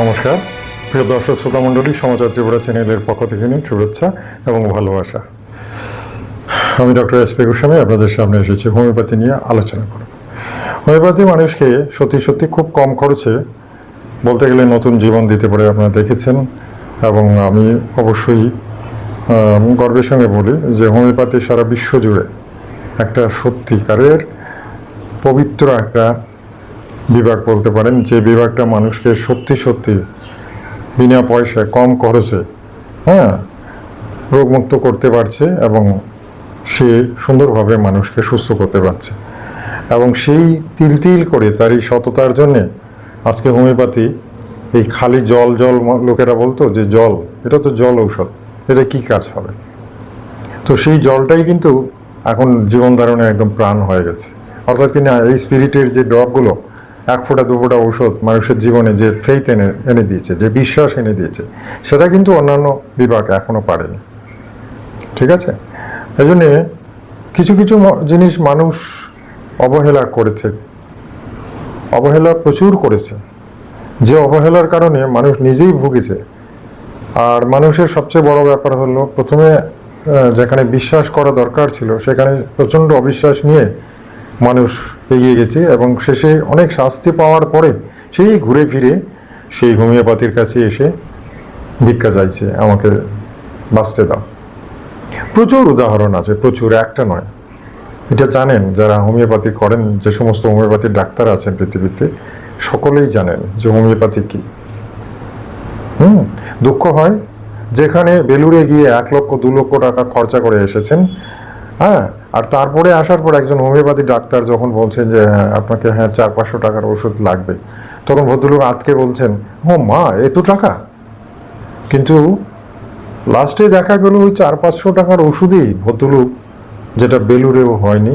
নমস্কার প্রিয় দর্শক শ্রোতা মণ্ডলী, সমাচার ত্রিপুরা চ্যানেলের পক্ষ থেকে নিয়ে শুভেচ্ছা এবং ভালোবাসা। আমি ডক্টর এস.পি. গোস্বামী আপনাদের সামনে এসেছি হোমিওপ্যাথি নিয়ে আলোচনা করব। হোমিওপ্যাথি মানুষকে সত্যি সত্যি খুব কম খরচে বলতে গেলে নতুন জীবন দিতে পারে, আপনারা দেখেছেন। এবং আমি অবশ্যই গর্বের সঙ্গে বলি যে হোমিওপ্যাথি সারা বিশ্ব জুড়ে একটা সত্যিকারের পবিত্র একটা বিভাগ বলতে পারেন, যে বিভাগটা মানুষকে সত্যি সত্যি বিনা পয়সায় কম খরচে রোগমুক্ত করতে পারছে এবং সে সুন্দরভাবে মানুষকে সুস্থ করতে পারছে। এবং সেই তিল তিল করে তার এই সততার জন্যে আজকে হোমিওপ্যাথি এই খালি জল জল লোকেরা বলতো যে জল, এটা তো জল ঔষধ, এটা কি কাজ হবে? তো সেই জলটাই কিন্তু এখন জীবন ধারণে একদম প্রাণ হয়ে গেছে। অর্থাৎ কিনা এই স্পিরিটের যে ড্রপগুলো এক ফোঁটা দু ফোঁটা ঔষধ মানুষের জীবনে যে ফেইথ এনে দিয়েছে, যে বিশ্বাস এনে দিয়েছে, সেটা কিন্তু অন্যান্য বিভাগ এখনো পারেনি। ঠিক আছে, এই জন্যে কিছু কিছু জিনিস মানুষ অবহেলা করেছে, অবহেলা প্রচুর করেছে, যে অবহেলার কারণে মানুষ নিজেই ভুগেছে। আর মানুষের সবচেয়ে বড় ব্যাপার হলো, প্রথমে যেখানে বিশ্বাস করা দরকার ছিল সেখানে প্রচণ্ড অবিশ্বাস নিয়ে মানুষ এগিয়ে গেছে এবং শেষে অনেক শাস্তি পাওয়ার পরে সেই ঘুরে ফিরে সেই হোমিওপ্যাথির কাছে এসে ভিক্ষা চাইছে, আমাকে বাঁচতে দাও। প্রচুর উদাহরণ আছে, প্রচুর, একটা নয়। এটা জানেন যারা হোমিওপ্যাথি করেন, যে সমস্ত হোমিওপ্যাথির ডাক্তার আছেন পৃথিবীতে, সকলেই জানেন যে হোমিওপ্যাথি কি। দুঃখ হয় যেখানে বেলুড়ে গিয়ে 1 লক্ষ 2 লক্ষ টাকা খরচা করে এসেছেন, আর তারপরে আসার পর একজন হোমিওপ্যাথি ডাক্তার যখন বলছেন যে আপনাকে 400-500 টাকার ওষুধ লাগবে, তখন ভদ্রলোক আজকে বলছেন ও মা এত টাকা। কিন্তু লাস্টে দেখা গেল ওই 400-500 টাকার ওষুধই ভদ্রলোক, যেটা বেলুড়েও হয়নি,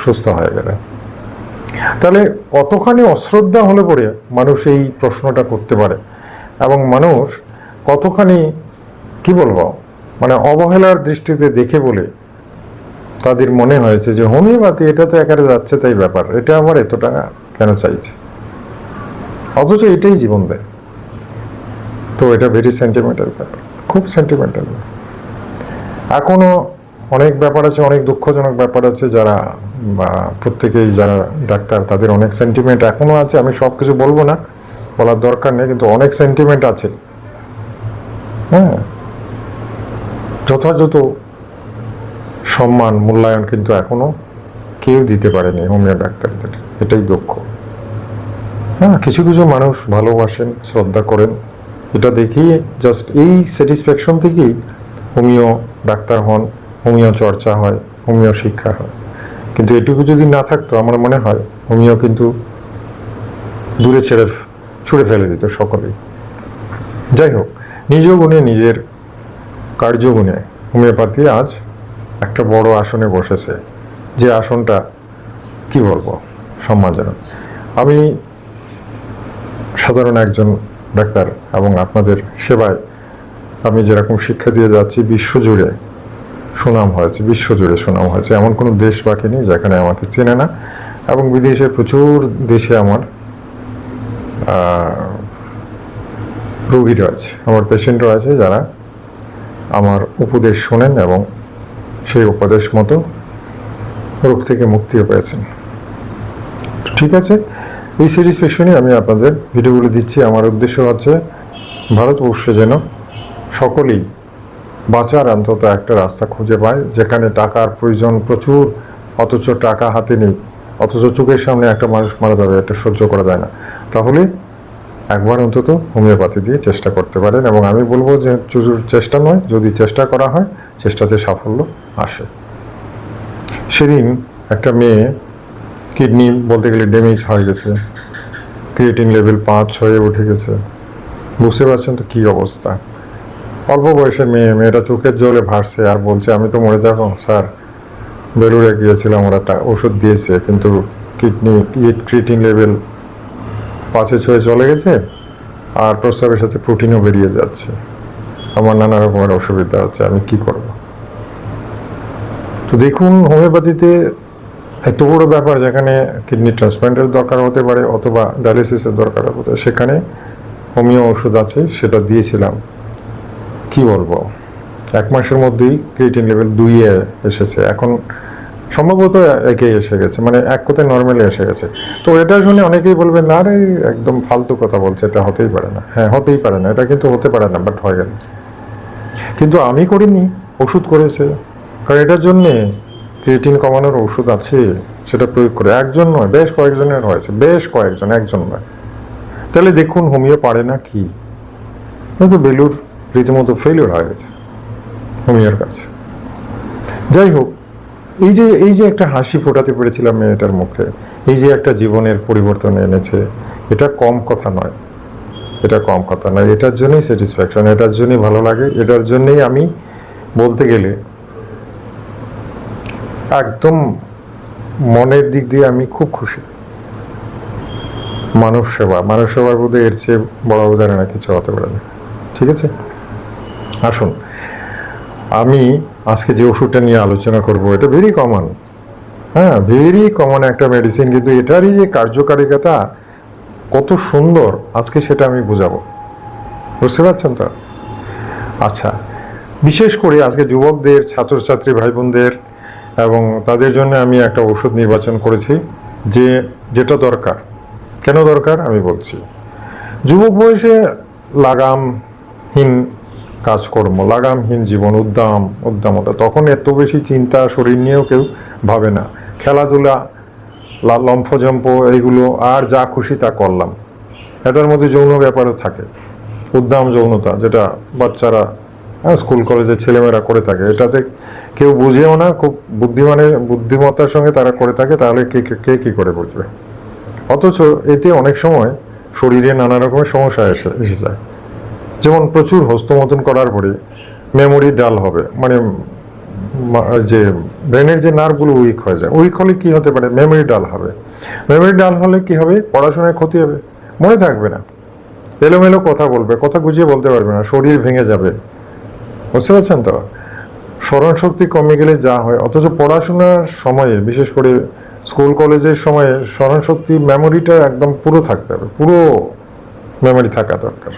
সুস্থ হয়ে গেলে। তাহলে কতখানি অশ্রদ্ধা হলে পরে মানুষ এই প্রশ্নটা করতে পারে, এবং মানুষ কতখানি কি বলবো মানে অবহেলার দৃষ্টিতে দেখে বলে তাদের মনে হয়েছে যে হোমিওপ্যাথি এটা তো একারে যাচ্ছে তাই ব্যাপার, এটা আবার এত টাকা কেন চাইছে, অথচ এটাই জীবন দেয়। তো এটা ভেরি সেন্টিমেন্টাল ব্যাপার, খুব সেন্টিমেন্টাল। এখনো অনেক ব্যাপার আছে, অনেক দুঃখজনক ব্যাপার আছে, যারা প্রত্যেকেই যারা ডাক্তার তাদের অনেক সেন্টিমেন্ট এখনো আছে। আমি সব কিছু বলবো না, বলার দরকার নেই, কিন্তু অনেক সেন্টিমেন্ট আছে। যথাযথ সম্মান মূল্যায়ন কিন্তু এখনো কেউ দিতে পারেনি হোমিও ডাক্তারদের, এটাই দুঃখ। কিছু কিছু মানুষ ভালোবাসেন, শ্রদ্ধা করেন, এটা দেখেই জাস্ট এই স্যাটিসফ্যাকশন থেকেই হোমিও ডাক্তার হন, হোমিও চর্চা হয়, হোমিও শিক্ষা হয়। কিন্তু এটুকু যদি না থাকতো আমার মনে হয় হোমিও কিন্তু দূরে ছুঁড়ে ফেলে দিত সকলেই। যাই হোক, নিজ গুণে নিজের কার্যগুণে হোমিওপ্যাথি আজ একটা বড় আসনে বসেছে, যে আসনটা কি বলবো সম্মানজনক। আমি সাধারণ একজন ডাক্তার এবং আপনাদের সেবায় আমি যেরকম শিক্ষা দিয়ে যাচ্ছি, বিশ্বজুড়ে সুনাম হয়েছে, বিশ্বজুড়ে সুনাম হয়েছে। এমন কোনো দেশ বাকি নেই যেখানে আমাকে চেনে না, এবং বিদেশে প্রচুর দেশে আমার রোগীরা আছে, আমার পেশেন্টরা আছে, যারা আমার উপদেশ শোনেন এবং সেই উপদেশ মতো রোগ থেকে মুক্তিও পেয়েছেন। ঠিক আছে, এই স্যাটিসফ্যাকশনই আমি আপনাদের ভিডিওগুলো দিচ্ছি। আমার উদ্দেশ্য হচ্ছে ভারতবর্ষে যেন সকলেই বাঁচার অন্তত একটা রাস্তা খুঁজে পায়, যেখানে টাকার প্রয়োজন প্রচুর, অথচ টাকা হাতে নেই, অথচ চোখের সামনে একটা মানুষ মারা যাবে, এটা সহ্য করা যায় না। তাহলে একবার অন্তত হোমিওপ্যাথি দিয়ে চেষ্টা করতে পারেন, এবং আমি বলবো যে চেষ্টা নয়, যদি চেষ্টা করা হয় চেষ্টাতে সাফল্য আসে। সেদিন একটা মেয়ে কিডনি বলতে গেলে ড্যামেজ হয়ে গেছে, ক্রিয়েটিন লেভেল 5-6 উঠে গেছে, বুঝতে পারছেন তো কী অবস্থা। অল্প বয়সের মেয়েটা চোখের জলে ভাসছে আর বলছে আমি তো মরে যাবো স্যার, বেলুড়ে গিয়েছিলাম, ওরা ওষুধ দিয়েছে কিন্তু ক্রিয়েটিন লেভেল 5-6 চলে গেছে, আর প্রস্রাবের সাথে প্রোটিনও বেরিয়ে যাচ্ছে, আমার নানা রকমের অসুবিধা হচ্ছে, আমি কি করব। তো দেখুন, হোমিওপ্যাথিতে এত বড় ব্যাপার, যেখানে কিডনি ট্রান্সপ্লান্টের দরকার হতে পারে অথবা ডায়ালিসিসের দরকার হতে পারে, সেখানে হোমিও ওষুধ আছে, সেটা দিয়েছিলাম। কি বলবো, 1 মাসের মধ্যেই ক্রিয়েটিন লেভেল 2-এ এসেছে, এখন সম্ভবত একে এসে গেছে, মানে এক কথায় নর্মালি এসে গেছে। তো এটা শুনে অনেকেই বলবেন, না রে একদম ফালতু কথা বলছে, এটা হতেই পারে না। হ্যাঁ, হতেই পারে না, এটা কিন্তু হতে পারে না, বাট হয়ে গেল। কিন্তু আমি করিনি, ওষুধ করেছে। কারণ এটার জন্যে ক্রিয়েটিন কমানোর ওষুধ আছে, সেটা প্রয়োগ করে একজন নয়, বেশ কয়েকজনের হয়েছে, বেশ কয়েকজন, একজন নয়। তাহলে দেখুন হোমিও পারে না কি? কিন্তু বেলুর রীতিমতো ফেলিওর হয়ে গেছে হোমিওর কাছে। যাই হোক, এই যে একটা হাসি ফোটাতে পেরেছিলাম মেয়েটার মুখে, এই যে একটা জীবনের পরিবর্তন এনেছে, এটা কম কথা নয়, এটা কম কথা নয়। এটার জন্যই স্যাটিসফ্যাকশন, এটার জন্যই ভালো লাগে, এটার জন্যই আমি বলতে গেলে একদম মনের দিক দিয়ে আমি খুব খুশি। মানব সেবার বোধহয় এর চেয়ে বড় উদাহরণ আর কিছু হতে পারে না। ঠিক আছে, আসুন আমি আজকে যে ওষুধটা নিয়ে আলোচনা করব, এটা ভেরি কমন, হ্যাঁ ভেরি কমন একটা মেডিসিন, কিন্তু এটারই যে কার্যকারিতা কত সুন্দর, আজকে সেটা আমি বুঝাবো। বুঝতে পারছেন তো? আচ্ছা, বিশেষ করে আজকে যুবকদের, ছাত্রছাত্রী ভাই বোনদের এবং তাদের জন্য আমি একটা ওষুধ নির্বাচন করেছি, যেটা দরকার। কেন দরকার আমি বলছি। যুবক বয়সে লাগামহীন কাজকর্ম, লাগামহীন জীবন, উদ্দামতা, তখন এত বেশি চিন্তা শরীর নিয়েও কেউ ভাবে না। খেলাধুলা, লম্ফজম্প, এইগুলো আর যা খুশি তা করলাম। এটার মধ্যে যৌন ব্যাপারও থাকে, উদ্দাম যৌনতা, যেটা বাচ্চারা স্কুল কলেজের ছেলেমেয়েরা করে থাকে। এটাতে কেউ বুঝেও না, খুব বুদ্ধিমত্তার সঙ্গে তারা করে থাকে, তাহলে কে কি করে বুঝবে? অথচ এতে অনেক সময় শরীরে নানা রকমের সমস্যা এসে যায়। যেমন প্রচুর হস্তমৈথুন করার পরে মেমোরি ডাল হবে, মানে যে ব্রেনের যে নার্ভগুলো উইক হয়ে যায়। উইক হলে কি হতে পারে? মেমোরি ডাল হবে। মেমোরি ডাল হলে কি হবে? পড়াশোনায় ক্ষতি হবে, মনে থাকবে না, এলোমেলো কথা বলবে, কথা গুছিয়ে বলতে পারবে না, শরীর ভেঙে যাবে। বুঝতে পারছেন তো? স্মরণ শক্তি কমে গেলে যা হয়। অথচ পড়াশোনার সময়ে, বিশেষ করে স্কুল কলেজের সময়ে, স্মরণ শক্তি, মেমোরিটা একদম পুরো থাকতে হবে, পুরো মেমোরি থাকা দরকার।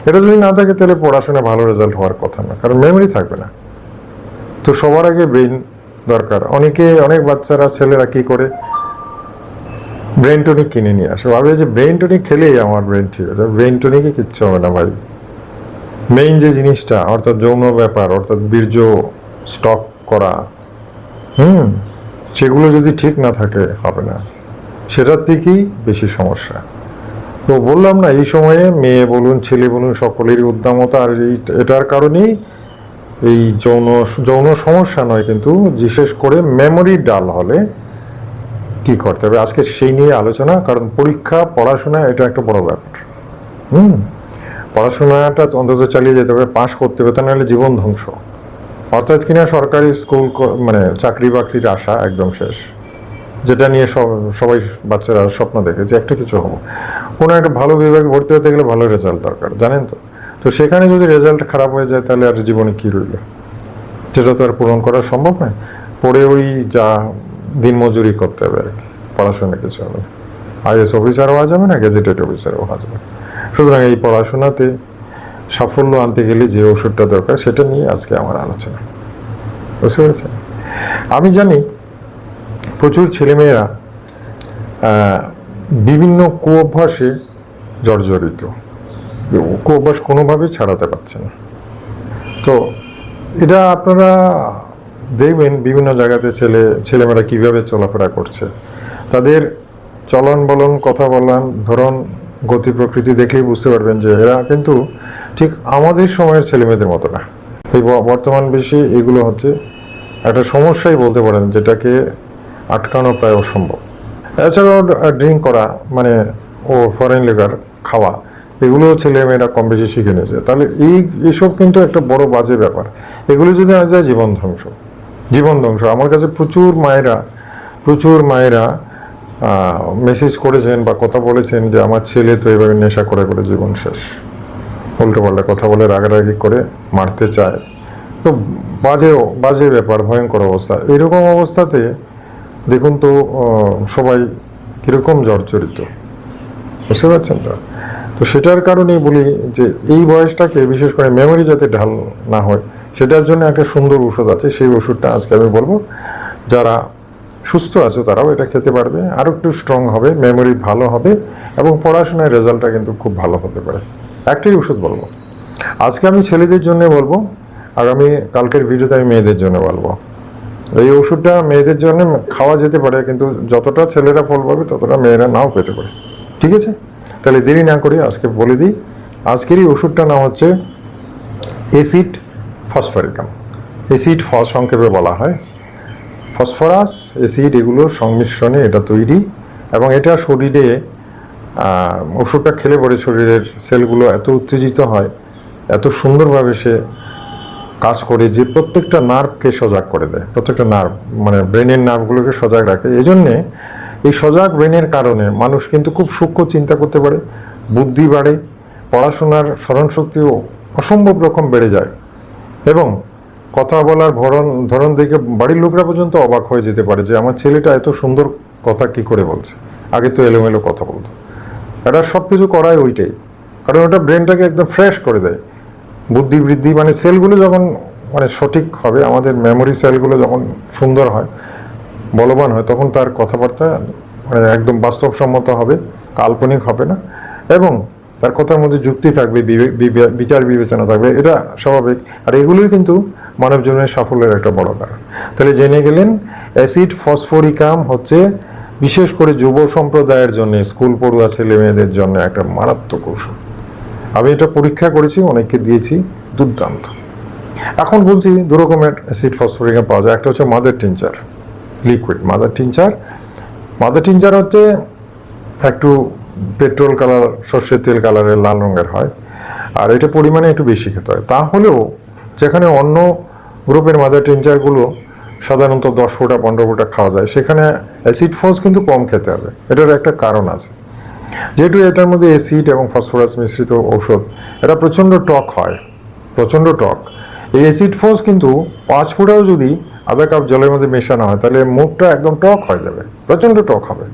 এটা যদি না থাকে তাহলে পড়াশোনা ভালো রেজাল্ট হওয়ার কথা না, কারণ মেমোরি থাকবে না। তো সবার আগে ব্রেন দরকার। অনেক বাচ্চারা, ছেলেরা কি করে? ব্রেন টনিক কিনে নিয়ে আসে, ভাবে যে ব্রেন টনিক খেলেই আমার ব্রেন ঠিক আছে। ব্রেন টনিকে কিচ্ছু হবে না ভাই। মেইন যে জিনিসটা, অর্থাৎ যৌন ব্যাপার, অর্থাৎ বীর্য স্টক করা, সেগুলো যদি ঠিক না থাকে হবে না, সেটার থেকেই বেশি সমস্যা। তো বললাম না, এই সময়ে মেয়ে বলুন ছেলে বলুন সকলেরই উদ্দামতা, আর এটার কারণেই এই যৌন সমস্যা নয়, কিন্তু বিশেষ করে মেমোরি ডাল হলে কি করতে হবে, আজকে সেই নিয়ে আলোচনা। কারণ পরীক্ষা, পড়াশোনা এটা একটা বড় ব্যাপার। পড়াশোনাটা অন্তত চালিয়ে যেতে হবে, পাশ করতে হবে, তা নাহলে জীবন ধ্বংস। অর্থাৎ কিনা সরকারি স্কুল, মানে চাকরি বাকরির আশা একদম শেষ, যেটা নিয়ে সবাই বাচ্চারা স্বপ্ন দেখে যে একটা কিছু হবো। কোনো একটা ভালো বিভাগে ভর্তি হতে গেলে ভালো রেজাল্ট দরকার, জানেন তো? তো সেখানে যদি রেজাল্ট খারাপ হয়ে যায়, তাহলে আর জীবনে কি রইল? যেটা তো আর পূরণ করা সম্ভব নয়। পড়ে ওই যা দিনমজুরি করতে হবে আর কি, পড়াশোনা কিছু হবে না। আইএস অফিসার হওয়া যাবে না, গেজেটেড অফিসার হওয়া যাবে। সুতরাং এই পড়াশোনাতে সাফল্য আনতে গেলে যে ওষুধটা দরকার, সেটা নিয়ে আজকে আমার আলোচনা। বুঝতে পেরেছেন? আমি জানি প্রচুর ছেলেমেয়েরা বিভিন্ন কুঅভ্যাসে জর্জরিত, কুঅভ্যাস কোনোভাবেই ছাড়াতে পারছে না। তো এটা আপনারা দেখবেন বিভিন্ন জায়গাতে ছেলেমেয়েরা কীভাবে চলাফেরা করছে, তাদের চলন বলন, কথা বলার ধরন, গতি প্রকৃতি দেখলেই বুঝতে পারবেন যে এরা কিন্তু ঠিক আমাদের সময়ের ছেলেমেয়েদের মতো না। এই বর্তমান বেশি এগুলো হচ্ছে একটা সমস্যাই বলতে পারেন, যেটাকে আটকানো প্রায় অসম্ভব। এছাড়াও ড্রিঙ্ক করা, মানে ফরেন লিকার খাওয়া, এগুলো ছেলেমেয়েরা কম বেশি শিখে নিয়েছে। তাহলে এইসব কিন্তু একটা বড় বাজে ব্যাপার। এগুলো যদি না যায়, জীবন ধ্বংস। আমার কাছে প্রচুর মায়েরা মেসেজ করেছেন বা কথা বলেছেন যে আমার ছেলে তো এভাবে নেশা করে জীবন শেষ, উল্টোপাল্টা কথা বলে রাগারাগি করে মারতে চায়। তো বাজে ব্যাপার, ভয়ঙ্কর অবস্থা। এরকম অবস্থাতে দেখুন তো সবাই কিরকম জর্জরিত, বুঝতে পারছেন তো? তো সেটার কারণেই বলি যে এই বয়সটাকে বিশেষ করে মেমোরি যাতে ঢাল না হয় সেটার জন্য একটা সুন্দর ওষুধ আছে, সেই ওষুধটা আজকে আমি বলবো। যারা সুস্থ আছে তারাও এটা খেতে পারবে, আরও একটু স্ট্রং হবে, মেমোরি ভালো হবে এবং পড়াশোনার রেজাল্টটা কিন্তু খুব ভালো হতে পারে। একটাই ওষুধ বলবো আজকে, আমি ছেলেদের জন্য বলবো, আগামী কালকের ভিডিওতে আমি মেয়েদের জন্য বলবো। এই ওষুধটা মেয়েদের জন্য খাওয়া যেতে পারে, কিন্তু যতটা ছেলেরা ফল পাবে ততটা মেয়েরা নাও পেতে পারে। ঠিক আছে, তাহলে দেরি না করি আজকে বলে দিই। আজকের এই ওষুধটার নাম হচ্ছে অ্যাসিড ফসফরিকাম। অ্যাসিড ফস সংক্ষেপে বলা হয়। ফসফরাস, অ্যাসিড এগুলোর সংমিশ্রণে এটা তৈরি, এবং এটা শরীরে ওষুধটা খেলে পরে শরীরের সেলগুলো এত উত্তেজিত হয়, এত সুন্দরভাবে সে কাজ করে যে প্রত্যেকটা নার্ভকে সজাগ করে দেয়, প্রত্যেকটা নার্ভ মানে ব্রেনের নার্ভগুলোকে সজাগ রাখে। এই জন্যে এই সজাগ ব্রেনের কারণে মানুষ কিন্তু খুব সূক্ষ্ম চিন্তা করতে পারে, বুদ্ধি বাড়ে, পড়াশোনার স্মরণশক্তিও অসম্ভব রকম বেড়ে যায়, এবং কথা বলার ধরন দেখে বাড়ির লোকরা পর্যন্ত অবাক হয়ে যেতে পারে যে আমার ছেলেটা এত সুন্দর কথা কি করে বলছে, আগে তো এলোমেলো কথা বলতো। এটা সব কিছু করায় ওইটাই, কারণ ওটা ব্রেনটাকে একদম ফ্রেশ করে দেয়। বুদ্ধি বৃদ্ধি মানে সেলগুলো যখন মানে সঠিক হবে, আমাদের মেমোরি সেলগুলো যখন সুন্দর হয়, বলবান হয়, তখন তার কথাবার্তা মানে একদম বাস্তবসম্মত হবে, কাল্পনিক হবে না, এবং তার কথার মধ্যে যুক্তি থাকবে, বিচার বিবেচনা থাকবে, এটা স্বাভাবিক। আর এগুলোই কিন্তু মানব জীবনের সাফল্যের একটা বড় কারণ। তাহলে জেনে গেলেন অ্যাসিড ফসফরিকাম হচ্ছে বিশেষ করে যুব সম্প্রদায়ের জন্য, স্কুল পড়ুয়া ছেলে মেয়েদের জন্য একটা মারাত্মক ঔষধ। আমি এটা পরীক্ষা করেছি, অনেককে দিয়েছি, দুর্দান্ত। এখন বলছি দু রকমের অ্যাসিড ফসফরিকাম পাওয়া যায়। একটা হচ্ছে mother tincture, liquid mother tincture. Mother tincture হচ্ছে একটু পেট্রোল কালার, সর্ষের তেল কালারের, লাল রঙের হয়, আর এটা পরিমাণে একটু বেশি খেতে হয়। তাহলেও যেখানে অন্য গ্রুপের মাদার টিনচারগুলো সাধারণত 10 ফোঁটা 15 ফোঁটা খাওয়া যায়, সেখানে অ্যাসিড ফস কিন্তু কম খেতে হবে। এটার একটা কারণ আছে, যেহেতু এটার মধ্যে অ্যাসিড এবং ফসফরাস মিশ্রিত ঔষধ, এটা প্রচণ্ড টক হয়, প্রচণ্ড টক। এই অ্যাসিড ফস কিন্তু 5 ফোঁটাও যদি আধা কাপ জলের মধ্যে মেশানো হয়, তাহলে মুখটা একদম টক হয়ে যাবে, প্রচণ্ড টক হবে।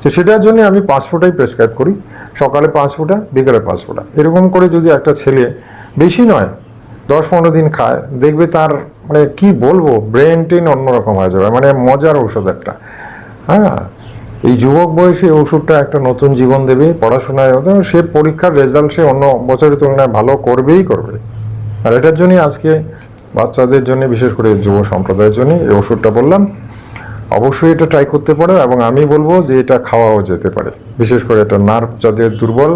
তো সেটার জন্য আমি 5 ফোঁটাই প্রেসক্রাইব করি, সকালে 5 ফোঁটা, বিকালে 5 ফোঁটা, এরকম করে যদি একটা ছেলে, বেশি নয়, 10-15 দিন খায়, দেখবে তার মানে কি বলবো, ব্রেন টেন অন্যরকম হয়ে যাবে, মানে মজার ঔষধ একটা। হ্যাঁ, এই যুবক বয়সে ওষুধটা একটা নতুন জীবন দেবে পড়াশোনায়, সে পরীক্ষার রেজাল্ট সে অন্য বছরের তুলনায় ভালো করবেই করবে। আর এটার জন্যই আজকে বাচ্চাদের জন্য, বিশেষ করে যুব সম্প্রদায়ের জন্য এই ওষুধটা বললাম। অবশ্যই এটা ট্রাই করতে পারো, এবং আমি বলবো যে এটা খাওয়াও যেতে পারে। বিশেষ করে এটা নার্ভ যাদের দুর্বল,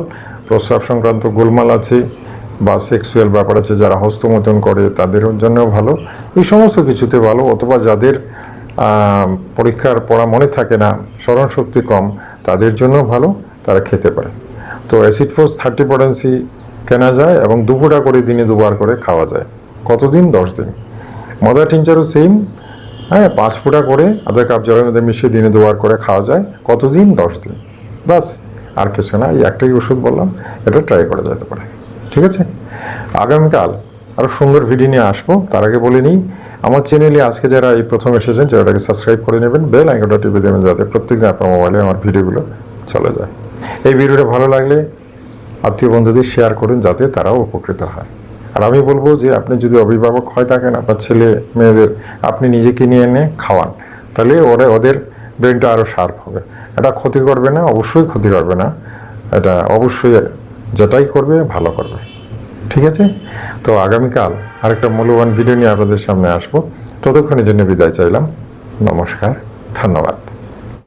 প্রস্রাব সংক্রান্ত গোলমাল আছে, বা সেক্সুয়াল ব্যাপার আছে, যারা হস্তমৈথুন করে তাদের জন্যও ভালো, এই সমস্ত কিছুতে ভালো। অথবা যাদের পরীক্ষার পড়া মনে থাকে না, স্মরণ শক্তি কম, তাদের জন্য ভালো, তারা খেতে পারে। তো অ্যাসিড ফস 30 পটেন্সি কেনা যায়, এবং 2 ফোঁটা করে দিনে 2 বার করে খাওয়া যায়। কতদিন? 10 দিন। মাদার টিনচারও সেম, হ্যাঁ, 5 ফোঁটা করে আধা কাপ জলের মধ্যে মিশিয়ে দিনে 2 বার করে খাওয়া যায়। কতদিন? 10 দিন, বাস, আর কিছু না। এই একটাই ওষুধ বললাম, এটা ট্রাই করা যেতে পারে। ঠিক আছে, আগামীকাল আরও সুন্দর ভিডিও নিয়ে আসবো। তার আগে বলে নিই, আমার চ্যানেলে আজকে যারা এই প্রথম এসেছেন, চ্যানেলটাকে সাবস্ক্রাইব করে নেবেন, বেল আইকনটা টিপে দেবেন, যাতে প্রত্যেকদিন আপনার মোবাইলে আমার ভিডিওগুলো চলে যায়। এই ভিডিওটা ভালো লাগলে আত্মীয় বন্ধুদের শেয়ার করুন, যাতে তারাও উপকৃত হয়। আর আমি বলবো যে আপনি যদি অভিভাবক হয়ে থাকেন, আপনার ছেলে মেয়েদের আপনি নিজে কিনে এনে খাওয়ান, তাহলে ওদের ব্রেনটা আরও শার্প হবে। এটা ক্ষতি করবে না, অবশ্যই ক্ষতি করবে না, এটা অবশ্যই যেটাই করবে ভালো করবে। ঠিক আছে, তো আগামীকাল আরেকটা মূল্যবান ভিডিও নিয়ে আপনাদের সামনে আসবো। ততক্ষণের জন্য বিদায় চাইলাম। নমস্কার, ধন্যবাদ।